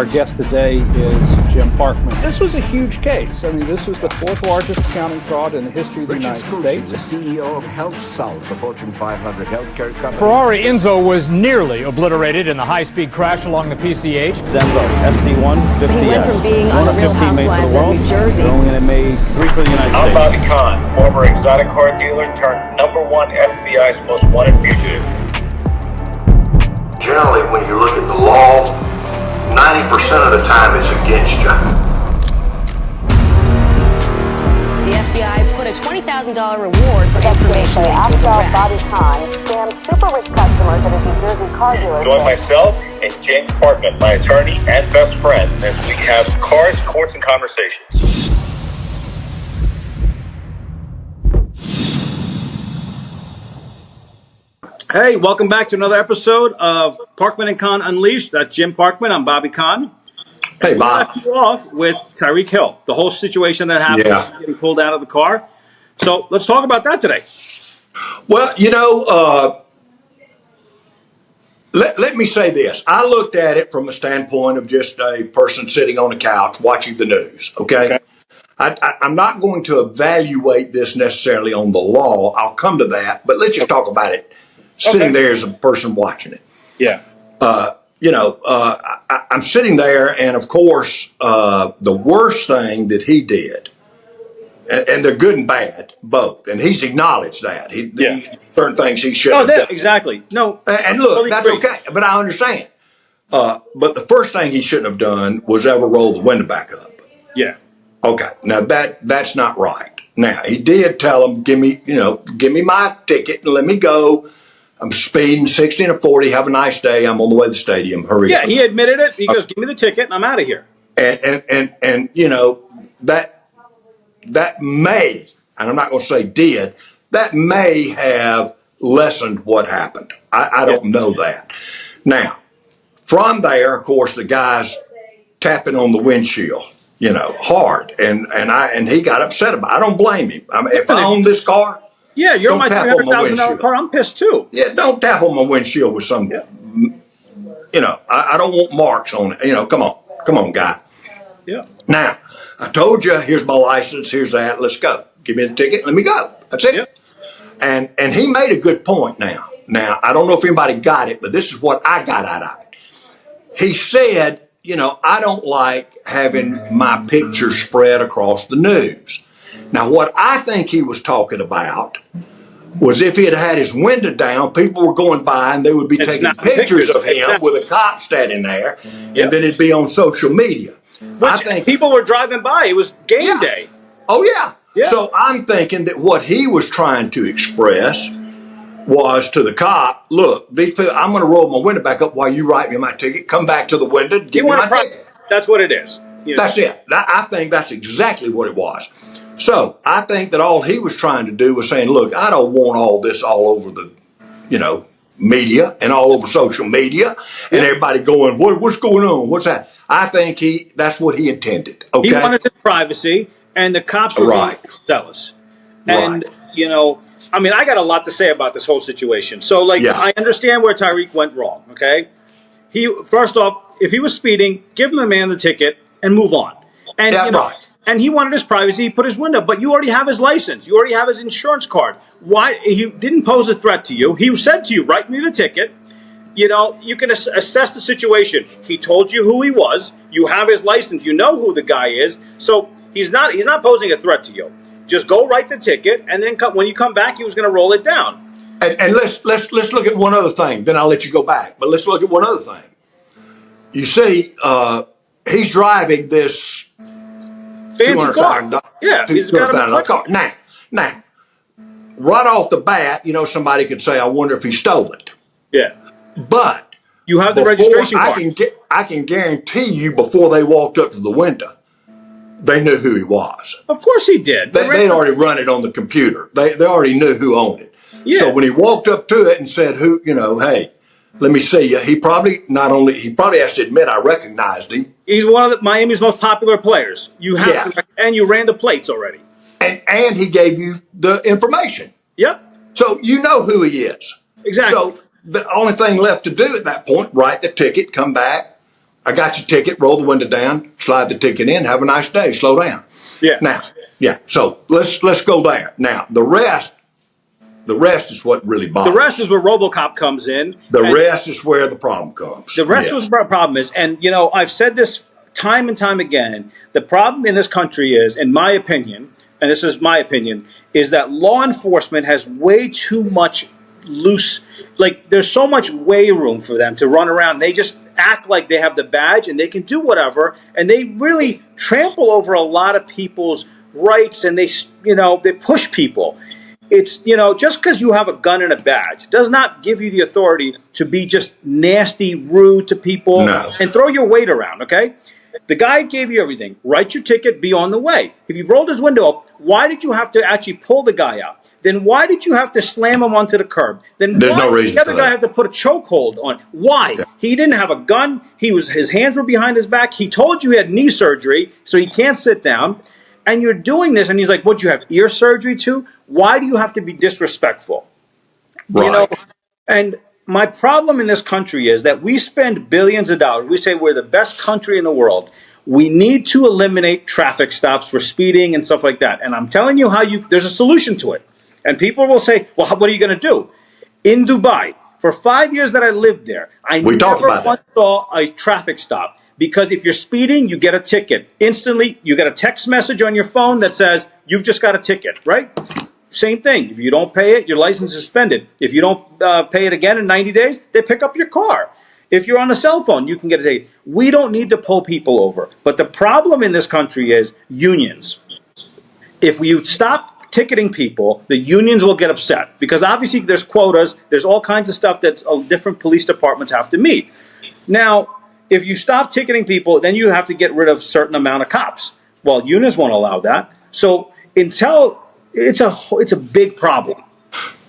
Our guest today is Jim Parkman. This was a huge case. I mean, this was the fourth largest accounting fraud in the history of the United States. The CEO of HealthSouth, the Fortune 500 healthcare company. Ferrari Enzo was nearly obliterated in the high-speed crash along the PCH. Zenvo, ST150S. He went from being on the Real Housewives of New Jersey. Only going to make 3 for the United I'm States. Parkman Khan, former exotic car dealer turned #1 FBI's most wanted fugitive. Generally, when you look at the law, 90% of the time it's against you. The FBI put a $20,000 reward for information into his arrest. Parkman Khan scammed super rich customers at a New Jersey car dealership. Join myself and James Parkman, my attorney and best friend, as we have cars, courts, and conversations. Hey, welcome back to another episode of Parkman Khan Unleashed. That's Jim Parkman. I'm Bobby Khan. Hey, We Bob. left you off with Tyreek Hill, the whole situation that happened, getting pulled out of the car. So let's talk about that today. Well, let me say this. I looked at it from a standpoint of just a person sitting on a couch watching the news, okay? I'm not going to evaluate this necessarily on the law. I'll come to that, but let's just talk about it sitting there as a person watching it. Yeah. I'm sitting there, and of course, the worst thing that he did, and they're good and bad, both, and he's acknowledged that. He certain things he shouldn't have done. Exactly. No. And look, totally that's agree. okay, but I understand. But the first thing he shouldn't have done was ever roll the window back up. Yeah. Okay, now that's not right. Now, he did tell him, give me my ticket and let me go. I'm speeding 60 and a 40. Have a nice day. I'm on the way to the stadium. Hurry up. Yeah, he admitted it. He goes, give me the ticket and I'm out of here. And that may, and I'm not going to say did, that may have lessened what happened. I don't know that. Now, from there, of course, the guy's tapping on the windshield, hard, and he got upset about it. I don't blame him. I mean, if I own this car, Yeah, you're don't my tap on my $300,000 windshield. car. I'm pissed too. Yeah, don't tap on my windshield with some, I don't want marks on it. Come on, guy. Yeah. Now, I told you, here's my license, here's that, let's go. Give me the ticket, let me go. That's it. Yeah. And he made a good point now. Now, I don't know if anybody got it, but this is what I got out of it. He said, I don't like having my picture spread across the news. Now, what I think he was talking about was if he had had his window down, people were going by and they would be taking pictures of him with a cop standing there, and then it'd be on social media. I think people were driving by. It was game day. Oh, yeah. So I'm thinking that what he was trying to express was to the cop, look, these people, I'm going to roll my window back up while you write me my ticket. Come back to the window, give me my ticket. That's what it is. That's it. I think that's exactly what it was. So I think that all he was trying to do was saying, look, I don't want all this all over the, media and all over social media and everybody going, what's going on? What's that? I think that's what he intended. Okay. He wanted his privacy, and the cops were being zealous. And, I got a lot to say about this whole situation. So, I understand where Tyreek went wrong, okay? First off, if he was speeding, give the man the ticket and move on. And, and he wanted his privacy. He put his window, but you already have his license. You already have his insurance card. Why? He didn't pose a threat to you. He said to you, write me the ticket. You can assess the situation. He told you who he was. You have his license. You know who the guy is. So he's not posing a threat to you. Just go write the ticket, and then when you come back, he was going to roll it down. And let's look at one other thing. Then I'll let you go back. But let's look at one other thing. You see, he's driving this fancy car. Yeah, he's got a car. Now, right off the bat, somebody could say, I wonder if he stole it. Yeah. But you have the registration card. I can guarantee you before they walked up to the window, they knew who he was. Of course he did. They'd already run it on the computer. They already knew who owned it. Yeah. So when he walked up to it and said, hey, let me see you, he probably has to admit I recognized him. He's one of Miami's most popular players. You have to, and you ran the plates already. And he gave you the information. Yep. So you know who he is. Exactly. So the only thing left to do at that point, write the ticket, come back, I got your ticket. Roll the window down. Slide the ticket in. Have a nice day. Slow down. Yeah. Now, yeah. So let's go there. Now the rest is what really bothers. The rest is where RoboCop comes in. The rest is where the problem comes. The rest is where the problem is. And, you know, I've said this time and time again. The problem in this country is, in my opinion, and this is my opinion, is that law enforcement has way too much loose, like there's so much way room for them to run around. They just act like they have the badge and they can do whatever. And they really trample over a lot of people's rights, and they push people. It's, just because you have a gun and a badge does not give you the authority to be just nasty, rude to people and throw your weight around, okay? The guy gave you everything. Write your ticket, be on the way. If you rolled his window up, why did you have to actually pull the guy out? Then why did you have to slam him onto the curb? Then there's why no did reason the other guy have to put a chokehold on? Why? Yeah. He didn't have a gun. His hands were behind his back. He told you he had knee surgery, so he can't sit down. And you're doing this, and he's like, "What? You have ear surgery too? Why do you have to be disrespectful?" Right. And my problem in this country is that we spend billions of dollars. We say we're the best country in the world. We need to eliminate traffic stops for speeding and stuff like that. And I'm telling you there's a solution to it. And people will say, "Well, what are you going to do?" In Dubai, for 5 years that I lived there, I never once saw a traffic stop. Because if you're speeding, you get a ticket. Instantly, you get a text message on your phone that says, "You've just got a ticket," right? Same thing. If you don't pay it, your license is suspended. If you don't pay it again in 90 days, they pick up your car. If you're on a cell phone, you can get a ticket. We don't need to pull people over. But the problem in this country is unions. If you stop ticketing people, the unions will get upset. Because obviously there's quotas. There's all kinds of stuff that different police departments have to meet. Now, if you stop ticketing people, then you have to get rid of a certain amount of cops. Well, unions won't allow that. So it's a big problem.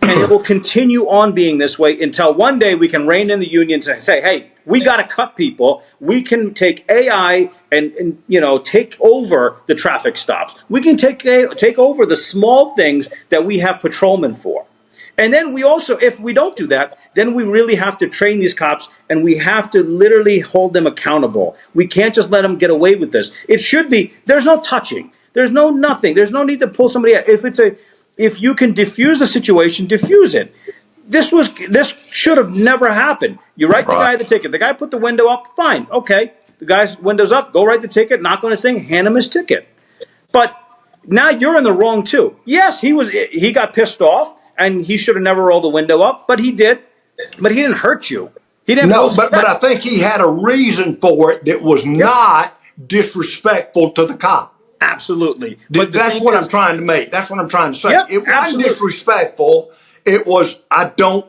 And it will continue on being this way until one day we can rein in the unions and say, "Hey, we got to cut people. We can take AI and take over the traffic stops. We can take over the small things that we have patrolmen for." And then we also, if we don't do that, then we really have to train these cops, and we have to literally hold them accountable. We can't just let them get away with this. It should be, there's no touching. There's no nothing. There's no need to pull somebody out. If you can diffuse a situation, diffuse it. This should have never happened. You write the guy the ticket. The guy put the window up, fine, okay. The guy's window's up, go write the ticket, knock on his thing, hand him his ticket. But now you're in the wrong too. Yes, he got pissed off. And he should have never rolled the window up, but he did. But he didn't hurt you. He didn't. No, but I think he had a reason for it that was not disrespectful to the cop. Absolutely. But that's what I'm trying to make. That's what I'm trying to say. Yep, it wasn't disrespectful. It was, I don't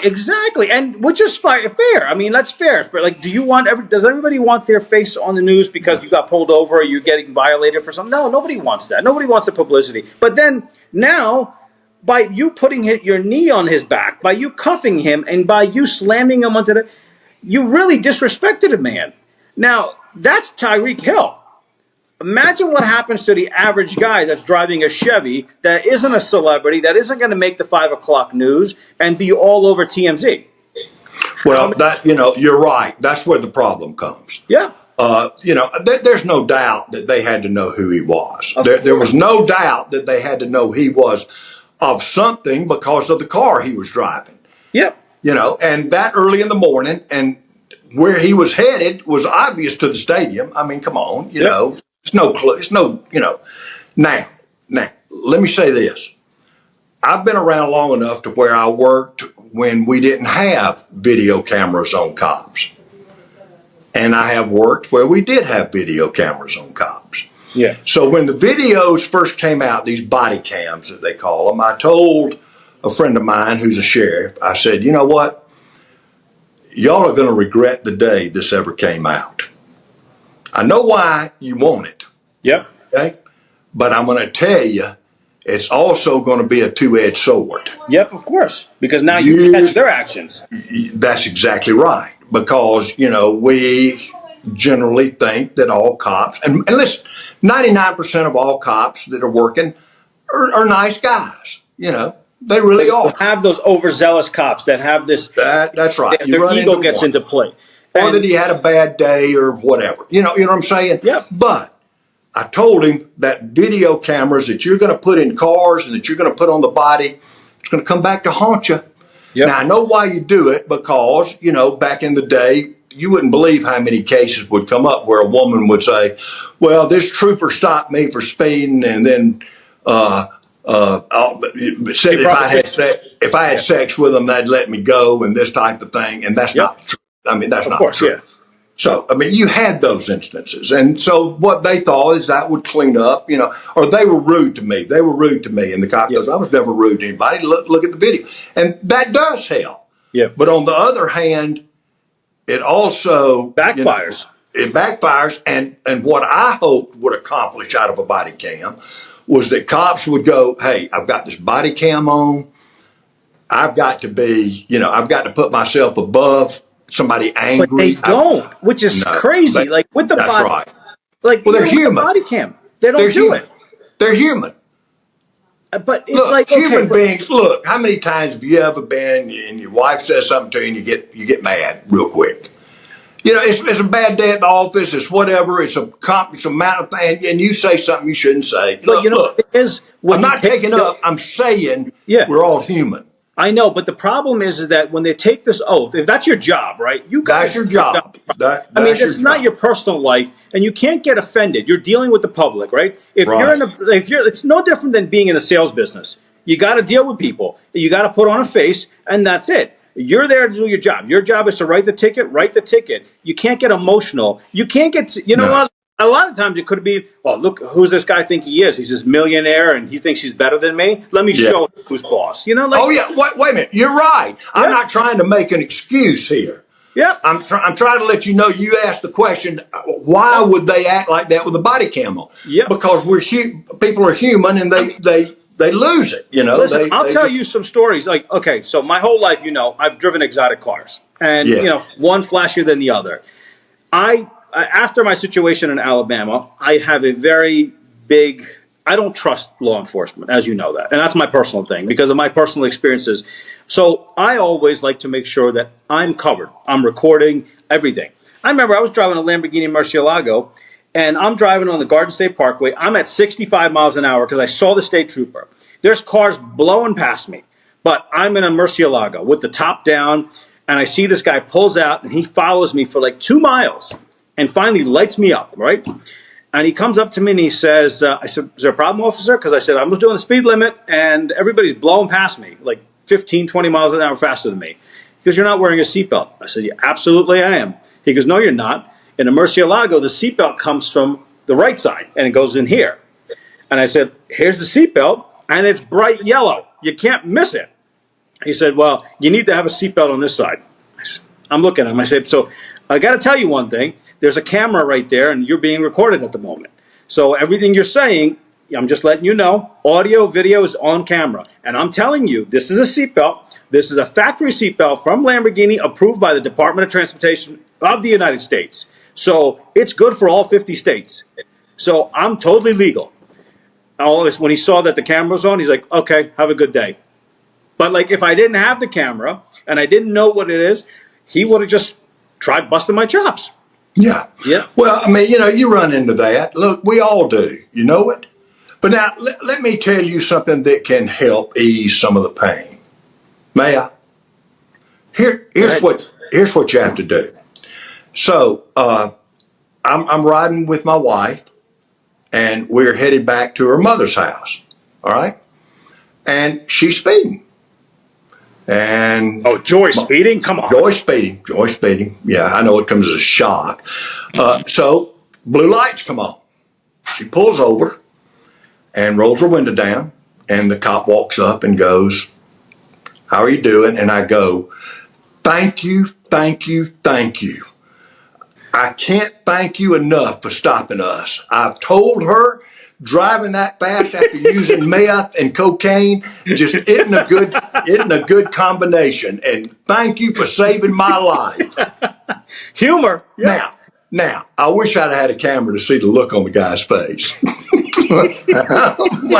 exactly, and which is fair. I mean, that's fair. Like, does everybody want their face on the news because you got pulled over or you're getting violated for something? No, nobody wants that. Nobody wants the publicity. But then now, by you putting your knee on his back, by you cuffing him, and by you slamming him you really disrespected a man. Now, that's Tyreek Hill. Imagine what happens to the average guy that's driving a Chevy that isn't a celebrity, that isn't going to make the 5 o'clock news and be all over TMZ. Well, you're right. That's where the problem comes. Yeah. There's no doubt that they had to know who he was. There was no doubt that they had to know he was of something because of the car he was driving. Yep. And that early in the morning, and where he was headed was obvious to the stadium. I mean, come on, it's no clue. It's no, Now, let me say this. I've been around long enough to where I worked when we didn't have video cameras on cops. And I have worked where we did have video cameras on cops. Yeah. So when the videos first came out, these body cams that they call them, I told a friend of mine who's a sheriff, I said, "You know what? Y'all are going to regret the day this ever came out. I know why you want it. Yep. Okay? But I'm going to tell you, it's also going to be a two-edged sword." Yep, of course. Because now you catch their actions. That's exactly right. Because, we generally think that all cops, and listen, 99% of all cops that are working are nice guys. They really are. Have those overzealous cops that have this. That's right. Their ego gets into play. or that he had a bad day or whatever. You know what I'm saying? Yeah. But I told him that video cameras that you're going to put in cars and that you're going to put on the body, it's going to come back to haunt you. Yep. Now, I know why you do it because, back in the day, you wouldn't believe how many cases would come up where a woman would say, well, this trooper stopped me for speeding and then said if I had sex with them, they'd let me go and this type of thing. And that's not true. I mean, that's not true. Yeah. So, I mean, you had those instances. And so what they thought is that would clean up, or they were rude to me. They were rude to me. And the cop goes, I was never rude to anybody. Look at the video. And that does help. Yeah. But on the other hand, it also backfires. It backfires. And what I hoped would accomplish out of a body cam was that cops would go, hey, I've got this body cam on. I've got to be, I've got to put myself above somebody angry. But they don't, which is crazy. Like with the that's body, right. Like they're human. The body cam, they don't do it. They're human. But it's human beings. Look, how many times have you ever been and your wife says something to you and you get mad real quick? It's a bad day at the office. It's whatever. It's a amount of thing, and you say something you shouldn't say. But look, I'm not taking up. I'm saying we're all human. I know, but the problem is that when they take this oath, if that's your job, right? That's your job. It's not your personal life, and you can't get offended. You're dealing with the public, right? It's no different than being in a sales business. You got to deal with people. You got to put on a face, and that's it. You're there to do your job. Your job is to write the ticket. You can't get emotional. You can't get, what? A lot of times it could be, well, look, who's this guy think he is? He's this millionaire and he thinks he's better than me. Let me show him who's boss. Wait a minute. You're right. I'm not trying to make an excuse here. Yeah. I'm trying to let you know you asked the question, why would they act like that with a body cam on? Yeah. Because people are human and they lose it, Listen, I'll tell you some stories. Like, okay, so my whole life, I've driven exotic cars, and one flashier than the other. After my situation in Alabama, I have a very big. I don't trust law enforcement, as you know that, and that's my personal thing because of my personal experiences. So I always like to make sure that I'm covered. I'm recording everything. I remember I was driving a Lamborghini Murcielago. And I'm driving on the Garden State Parkway. I'm at 65 miles an hour because I saw the state trooper. There's cars blowing past me. But I'm in a Murcielago with the top down. And I see this guy pulls out and he follows me for like 2 miles. And finally lights me up, right? And he comes up to me and he says, I said, is there a problem, officer? Because I said, I'm doing the speed limit and everybody's blowing past me. Like 15, 20 miles an hour faster than me. He goes, you're not wearing a seatbelt. I said, yeah, absolutely I am. He goes, no, you're not. In a Murcielago, the seatbelt comes from the right side, and it goes in here. And I said, here's the seatbelt, and it's bright yellow. You can't miss it. He said, well, you need to have a seatbelt on this side. I'm looking at him. I said, so I got to tell you one thing. There's a camera right there, and you're being recorded at the moment. So everything you're saying, I'm just letting you know, audio, video is on camera. And I'm telling you, this is a seatbelt. This is a factory seatbelt from Lamborghini approved by the Department of Transportation of the United States. So it's good for all 50 states. So I'm totally legal. When he saw that the camera was on, he's like, okay, have a good day. But like if I didn't have the camera and I didn't know what it is, he would have just tried busting my chops. Yeah. Yeah. Well, I mean, you run into that. Look, we all do. You know it. But now let me tell you something that can help ease some of the pain. May I? Here's what you have to do. So I'm riding with my wife, and we're headed back to her mother's house. All right, and she's speeding. And Joy speeding? Come on, Joy speeding. Yeah, I know it comes as a shock. So blue lights come on. She pulls over and rolls her window down, and the cop walks up and goes, "How are you doing?" And I go, "Thank you, thank you, thank you. I can't thank you enough for stopping us. I've told her driving that fast after using meth and cocaine just isn't a good combination. And thank you for saving my life." Humor. Yeah. Now, I wish I'd had a camera to see the look on the guy's face when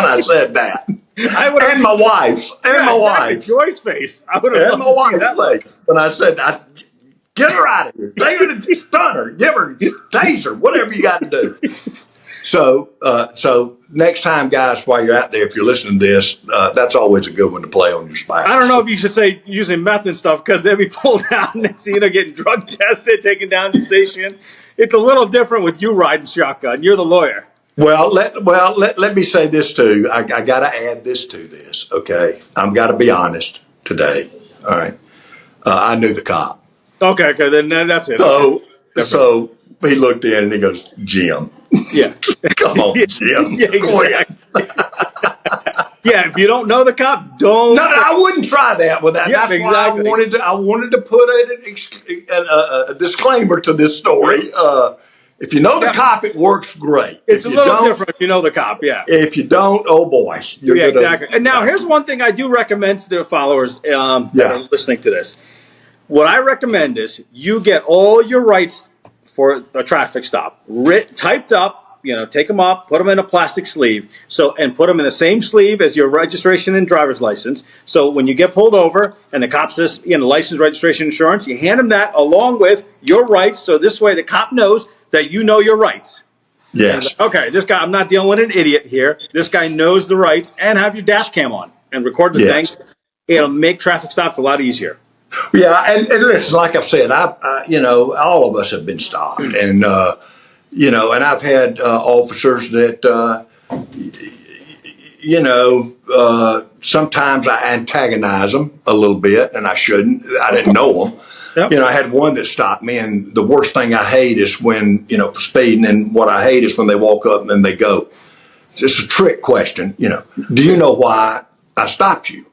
I said that. And my wife's. Joy's face. I would have and my wife's face when I said that. Get her out of here. Take her to stun her. Give her, taser, whatever you got to do. So next time, guys, while you're out there, if you're listening to this, that's always a good one to play on your spouse. I don't know if you should say using meth and stuff because they'll be pulled out next thing you know, getting drug tested, taken down to the station. It's a little different with you riding shotgun. You're the lawyer. Well, let me say this too. I got to add this to this. Okay, I've got to be honest today. All right, I knew the cop. Okay, then that's it. So he looked in and he goes, Jim. Yeah. Come on, Jim. Yeah, exactly. Yeah, if you don't know the cop, don't. No, I wouldn't try that with that. Yeah, That's exactly. why I wanted to put a disclaimer to this story. If you know the cop, it works great. It's a little different if you know the cop, yeah. If you don't, oh boy. Exactly. And now here's one thing I do recommend to the followers that are listening to this. What I recommend is you get all your rights for a traffic stop typed up, take them up, put them in a plastic sleeve, and put them in the same sleeve as your registration and driver's license. So when you get pulled over and the cop says, license, registration, insurance, you hand them that along with your rights. So this way the cop knows that you know your rights. Yes. Okay, this guy, I'm not dealing with an idiot here. This guy knows the rights, and have your dash cam on and record the thing. It'll make traffic stops a lot easier. Yeah, and listen, like I've said, all of us have been stopped, and and I've had officers that, sometimes I antagonize them a little bit, and I shouldn't. I didn't know them. Yep. I had one that stopped me, and the worst thing I hate is when, for speeding, and what I hate is when they walk up and then they go, it's just a trick question, do you know why I stopped you?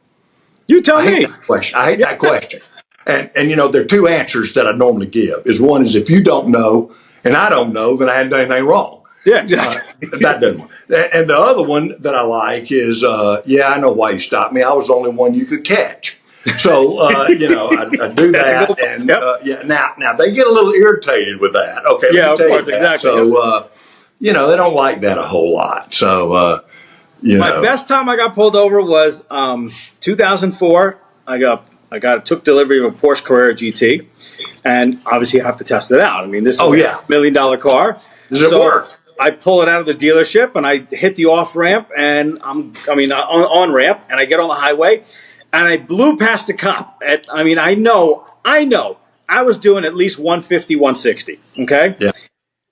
You tell me. I hate that question. And there are two answers that I normally give. One is if you don't know and I don't know, then I haven't done anything wrong. Yeah, exactly. That doesn't work. And the other one that I like is, I know why you stopped me. I was the only one you could catch. So, I do that. And now they get a little irritated with that. Okay. Yeah, of course, exactly. So, they don't like that a whole lot. So, my best time I got pulled over was 2004. I took delivery of a Porsche Carrera GT, and obviously you have to test it out. I mean, this is a $1 million car. Does it work? I pull it out of the dealership and I hit the off ramp and on ramp, and I get on the highway and I blew past the cop. I know I was doing at least 150, 160. Okay. Yeah.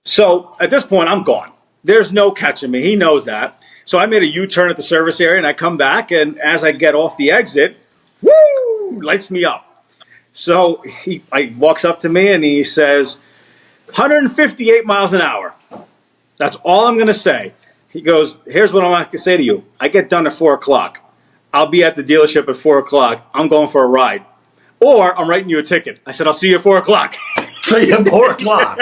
So at this point I'm gone. There's no catching me. He knows that. So I made a U-turn at the service area and I come back, and as I get off the exit, woo, lights me up. So he walks up to me and he says, 158 miles an hour. That's all I'm going to say. He goes, here's what I'm going to say to you. I get done at 4 o'clock. I'll be at the dealership at 4 o'clock. I'm going for a ride. Or I'm writing you a ticket. I said, I'll see you at 4 o'clock. See you at 4 o'clock.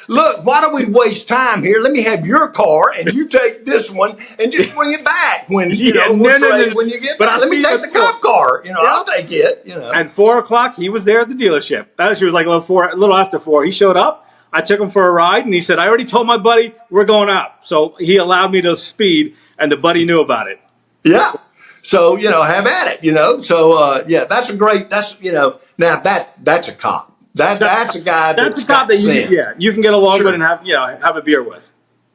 Look, why don't we waste time here? Let me have your car, and you take this one, and just bring it back when when you get back. Let me take the cop car. I'll take it. At 4 o'clock, he was there at the dealership. She was like a little after 4. He showed up. I took him for a ride, and he said, I already told my buddy we're going out. So he allowed me to speed, and the buddy knew about it. Yeah. So, have at it, So, that's a great, now that's a cop. That's a guy that's a cop that you can get along with and have a beer with.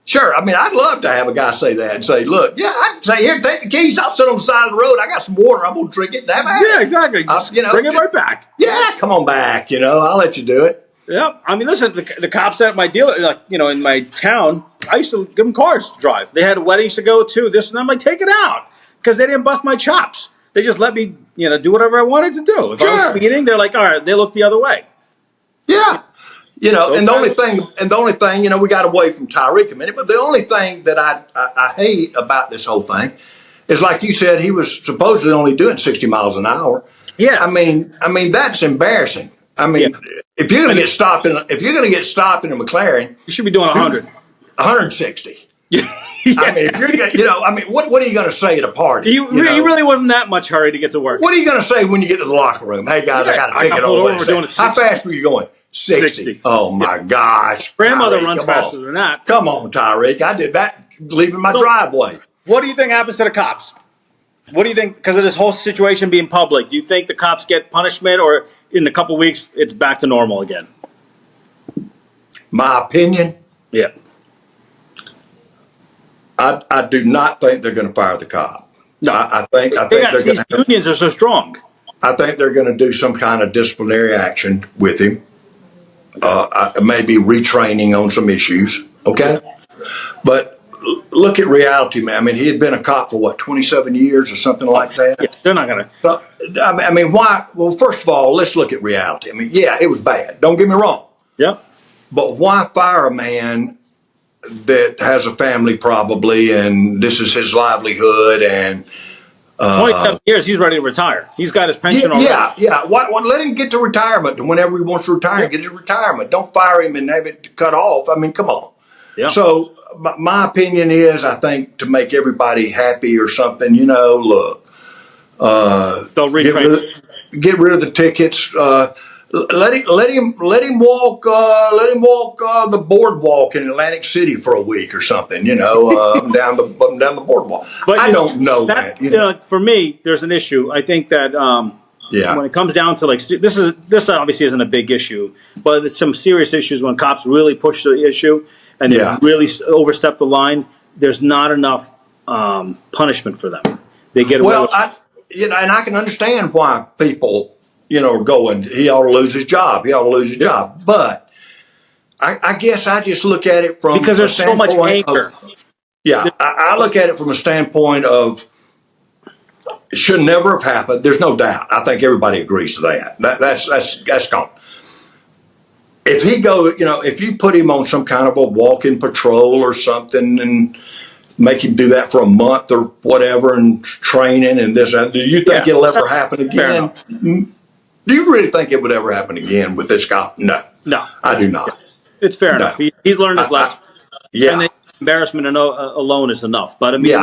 Sure. I'd love to have a guy say that and say, look, I'd say, here, take the keys. I'll sit on the side of the road. I got some water. I'm going to drink it. Yeah, exactly. Bring it right back. Yeah, come on back. I'll let you do it. Yep. Listen, the cops at my dealer, in my town, I used to give them cars to drive. They had weddings to go to, this and I'm like, take it out. Because they didn't bust my chops. They just let me, do whatever I wanted to do. If I was speeding, they're like, all right, they look the other way. Yeah. And the only thing, we got away from Tyreek a minute, but the only thing that I hate about this whole thing is, like you said, he was supposedly only doing 60 miles an hour. Yeah. I mean, that's embarrassing. If you're going to get stopped in a McLaren, you should be doing 100. 160. Yeah. If you're going to, what are you going to say at a party? He really wasn't that much hurry to get to work. What are you going to say when you get to the locker room? Hey guys, I got to take it over. How fast were you going? 60. Oh my gosh. Grandmother runs faster than that. Come on, Tyreek. I did that leaving my driveway. What do you think happens to the cops? What do you think, because of this whole situation being public, do you think the cops get punishment, or in a couple weeks, it's back to normal again. My opinion, Yeah. I do not think they're going to fire the cop. No. I think they're going These to. unions are so strong. I think they're going to do some kind of disciplinary action with him. Maybe retraining on some issues. Okay, but look at reality, man. I mean, he had been a cop for what, 27 years or something like that. Yeah, they're not going to. So, I mean, why? Well, first of all, let's look at reality. I mean, yeah, it was bad. Don't get me wrong. Yeah. But why fire a man that has a family probably, and this is his livelihood, and 27 years, he's ready to retire. He's got his pension already. Yeah. Why, let him get to retirement whenever he wants to retire. Get his retirement. Don't fire him and have it cut off. I mean, come on. Yeah. So my opinion is, I think to make everybody happy or something, look, They'll retrain. get rid of the tickets. Let him walk the boardwalk in Atlantic City for a week or something, down the boardwalk. But I don't know that. For me, there's an issue. I think that when it comes down to this obviously isn't a big issue, but it's some serious issues when cops really push the issue and they really overstep the line. There's not enough punishment for them. They get away with and I can understand why people are going, he ought to lose his job. He ought to lose his job. But I guess I just look at it from because there's so much anger. I look at it from a standpoint of it should never have happened. There's no doubt. I think everybody agrees to that. That's gone. If he if you put him on some kind of a walking patrol or something and make him do that for a month or whatever and training and this, do you think it'll ever happen again? Do you really think it would ever happen again with this cop? No. No. I do not. It's fair enough. He's learned his lesson. And the embarrassment alone is enough. But I mean,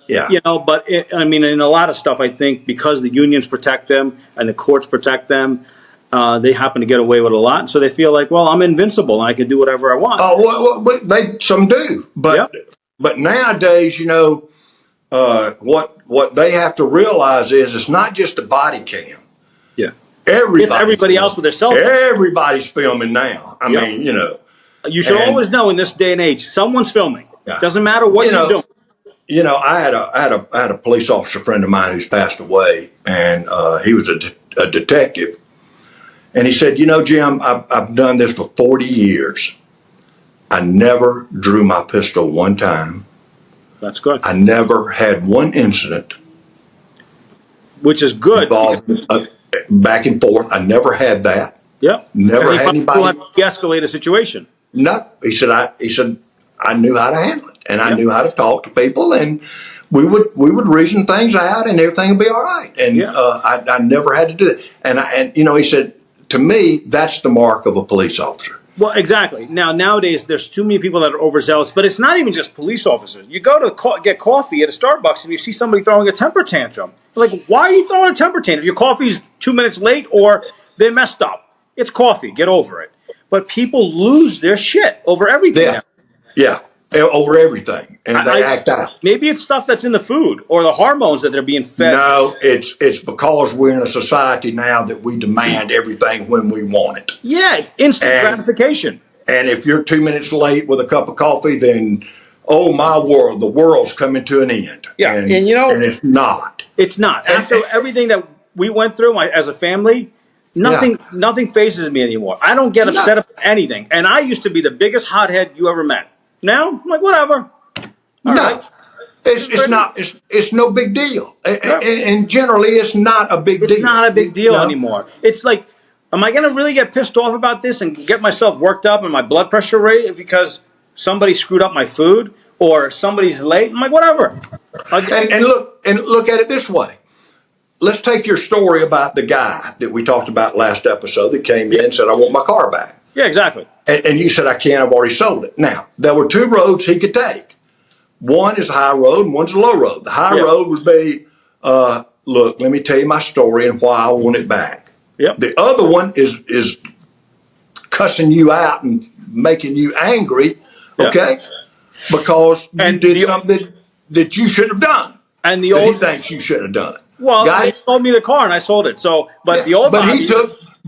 but in a lot of stuff, I think because the unions protect them and the courts protect them, they happen to get away with a lot. So they feel like, well, I'm invincible and I can do whatever I want. Oh, well, some do. But nowadays, what they have to realize is it's not just a body cam. Yeah. It's everybody else with their cell phone. Everybody's filming now. I mean, You should always know in this day and age, someone's filming. Doesn't matter what you're doing. I had a police officer friend of mine who's passed away, and he was a detective. And he said, Jim, I've done this for 40 years. I never drew my pistol one time. That's good. I never had one incident. Which is good. Back and forth. I never had that. Yep. Never had anybody de-escalate a situation. No. He said I knew how to handle it, and I knew how to talk to people, and we would reason things out, and everything would be all right. And I never had to do it. And he said, to me, that's the mark of a police officer. Well, exactly. Now, nowadays, there's too many people that are overzealous, but it's not even just police officers. You go to get coffee at a Starbucks and you see somebody throwing a temper tantrum. You're like, why are you throwing a temper tantrum? Your coffee's 2 minutes late or they messed up. It's coffee. Get over it. But people lose their shit over everything. Yeah. Over everything. And they act out. Maybe it's stuff that's in the food or the hormones that they're being fed. No, it's because we're in a society now that we demand everything when we want it. Yeah, it's instant gratification. And if you're 2 minutes late with a cup of coffee, then, oh my world, the world's coming to an end. Yeah, and it's not. It's not. After everything that we went through as a family, nothing phases me anymore. I don't get upset about anything. And I used to be the biggest hothead you ever met. Now, I'm like, whatever. All right. It's no big deal. And generally, it's not a big deal. It's not a big deal anymore. It's like, am I going to really get pissed off about this and get myself worked up and my blood pressure rate because somebody screwed up my food or somebody's late? I'm like, whatever. And look at it this way. Let's take your story about the guy that we talked about last episode that came in and said, I want my car back. Yeah, exactly. And you said, I can't, I've already sold it. Now, there were two roads he could take. One is a high road and one's a low road. The high road would be, look, let me tell you my story and why I want it back. Yep. The other one is cussing you out and making you angry, okay? Because you did something that you shouldn't have done. And he thinks you should have done. Well, he sold me the car and I sold it. So, but the old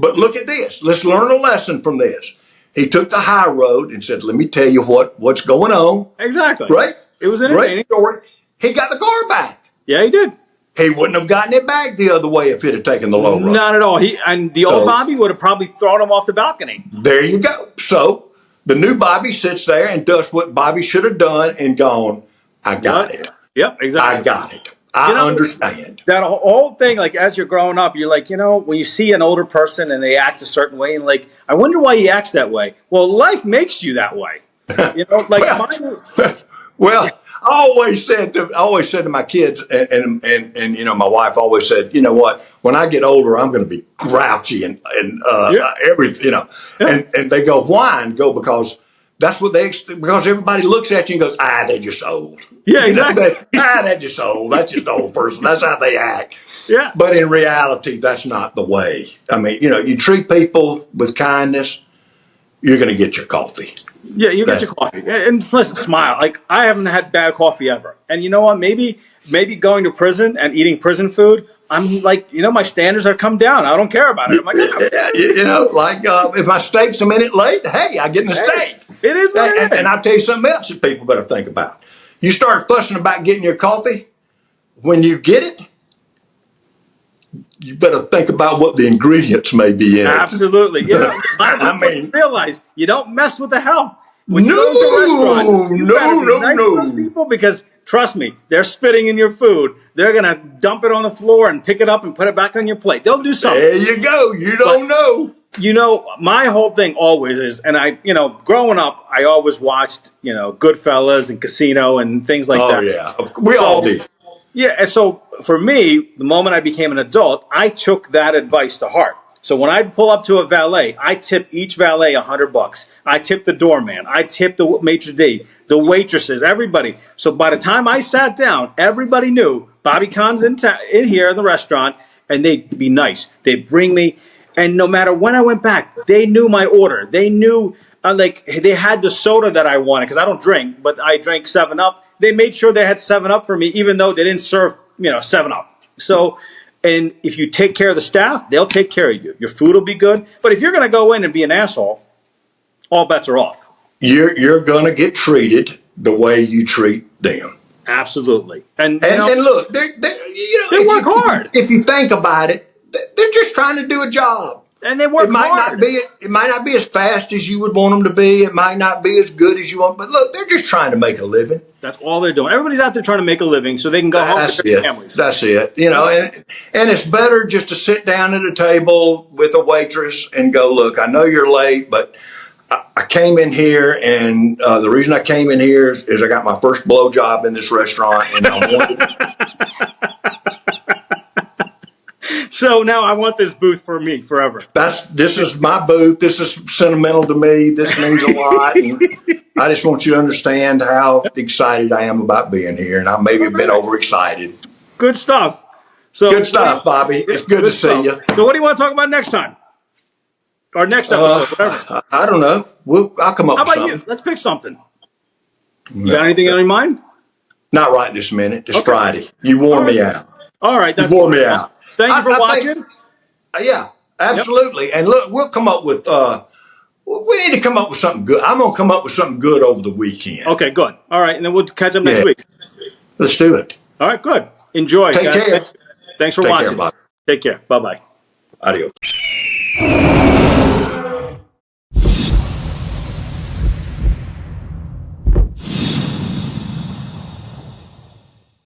But look at this. Let's learn a lesson from this. He took the high road and said, let me tell you what's going on. Exactly. Right? It was entertaining. Great story. He got the car back. Yeah, he did. He wouldn't have gotten it back the other way if he'd have taken the low road. Not at all. The old Bobby would have probably thrown him off the balcony. There you go. So the new Bobby sits there and does what Bobby should have done and gone, I got it. Yep, exactly. I got it. I understand. That whole thing, like as you're growing up, you're like, when you see an older person and they act a certain way, and like, I wonder why he acts that way. Well, life makes you that way. Well, I always said to my kids, and my wife always said, you know what? When I get older, I'm going to be grouchy and everything, and they go, why? And go, because that's what because everybody looks at you and goes, they're just old. Yeah, exactly. They're just old. That's just an old person. That's how they act. Yeah. But in reality, that's not the way. I mean, you treat people with kindness, you're going to get your coffee. Yeah, you get your coffee. And listen, smile. Like, I haven't had bad coffee ever. And you know what? Maybe going to prison and eating prison food, I'm like, my standards have come down. I don't care about it. I'm like, if my steak's a minute late, hey, I get in a steak. It is what it is. And I'll tell you something else that people better think about. You start fussing about getting your coffee. When you get it, you better think about what the ingredients may be in it. Absolutely. I mean, realize you don't mess with the health. When you go to a restaurant, you better be nice to those people, because trust me, they're spitting in your food. They're going to dump it on the floor and pick it up and put it back on your plate. They'll do something. There you go. You don't know. My whole thing always is, and growing up, I always watched, Goodfellas and Casino and things like that. Oh, yeah. We all did. Yeah, and so for me, the moment I became an adult, I took that advice to heart. So when I pull up to a valet, I tip each valet $100. I tip the doorman. I tip the maitre d', the waitresses, everybody. So by the time I sat down, everybody knew Bobby Khan's in here in the restaurant, and they'd be nice. They'd bring me, and no matter when I went back, they knew my order. They knew, they had the soda that I wanted, because I don't drink, but I drank 7-Up. They made sure they had 7-Up for me, even though they didn't serve, 7-Up. So, and if you take care of the staff, they'll take care of you. Your food will be good. But if you're going to go in and be an asshole, all bets are off. You're going to get treated the way you treat them. Absolutely. And look, they work hard. If you think about it, they're just trying to do a job. And they work hard. It might not be as fast as you would want them to be. It might not be as good as you want. But look, they're just trying to make a living. That's all they're doing. Everybody's out there trying to make a living so they can go home to their families. That's it. And it's better just to sit down at a table with a waitress and go, look, I know you're late, but I came in here, and the reason I came in here is I got my first blowjob in this restaurant, and I wanted. So now I want this booth for me forever. This is my booth. This is sentimental to me. This means a lot. And I just want you to understand how excited I am about being here, and I maybe have been overexcited. Good stuff. Good stuff, Bobby. It's good to see you. So what do you want to talk about next time? Or next episode, whatever. I don't know. I'll come up with something. How about you? Let's pick something. You got anything on your mind? Not right this minute. It's Friday. You wore me out. All right. You wore me out. Thank you for watching. Yeah, absolutely. Yep. And look, we'll come up with, we need to come up with something good. I'm going to come up with something good over the weekend. Okay, good. All right. And then we'll catch up next week. Let's do it. All right, good. Enjoy. Take care. Thanks for watching. Take care, Bob. Take care. Bye-bye. Adios.